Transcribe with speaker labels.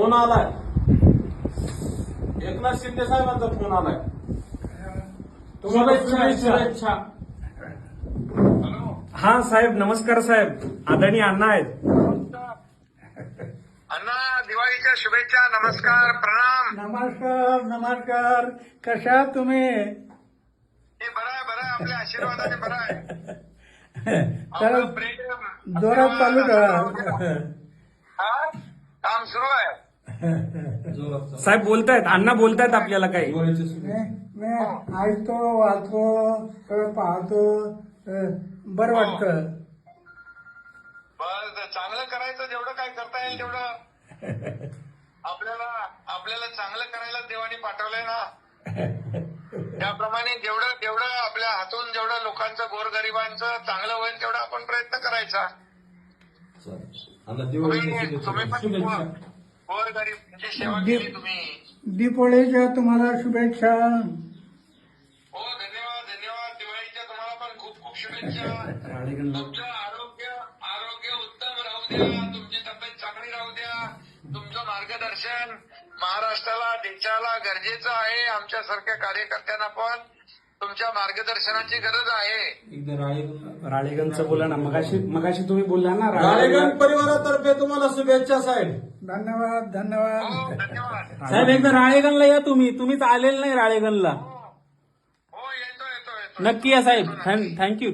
Speaker 1: Phone आलाय. एकनाथ शिंदे साहेबांचा phone आलाय. शुभेच्छा.
Speaker 2: हा साहेब, नमस्कार साहेब. आदरणीय अण्णा आहेत.
Speaker 3: अण्णा, दिवाळीच्या शुभेच्छा. नमस्कार, प्रणाम.
Speaker 4: नमस्कार. कशा आहात तुम्ही?
Speaker 3: हे बरं आहे, आपल्या आशीर्वादाने बरं आहे.
Speaker 4: तर
Speaker 3: आपलं प्रेम
Speaker 4: जोरात चालू करा.
Speaker 3: हा? काम सुरू आहे.
Speaker 2: साहेब बोलतायत, अण्णा बोलतायत आपल्याला काही.
Speaker 4: मी ऐकतो, वाचतो, सगळं पाहतो, बरं वाटतं.
Speaker 3: बरं, चांगलं करायचं. जेवढं काय करता येईल तेवढं आपल्याला चांगलं करायला देवाने पाठवलंय ना. त्याप्रमाणे जेवढं आपल्या हातून जेवढं लोकांचं, गोरगरिबांचं चांगलं होईल तेवढा आपण प्रयत्न करायचा. तुम्ही पण गोरगरिबांची सेवा केली तुम्ही.
Speaker 4: दीपोळीच्या तुम्हाला शुभेच्छा.
Speaker 3: हो, धन्यवाद. दिवाळीच्या तुम्हाला पण खूप खूप शुभेच्छा. तुमचं आरोग्य उत्तम राहू द्या. तुमची तब्येत चांगली राहू द्या. तुमचं मार्गदर्शन महाराष्ट्राला, देशाला गरजेचं आहे. आमच्यासारख्या कार्यकर्त्यांना पण तुमच्या मार्गदर्शनाची गरज आहे.
Speaker 2: राळेगणचं बोला ना. मगाशी तुम्ही बोलला ना.
Speaker 1: राळेगण परिवारातर्फे तुम्हाला शुभेच्छा साहेब.
Speaker 4: धन्यवाद.
Speaker 3: हो, धन्यवाद.
Speaker 2: साहेब, एकदा राळेगणला या. तुम्हीच आलेलं नाही राळेगणला.
Speaker 3: हो, येतो.
Speaker 2: नक्की या साहेब. थँक्यू.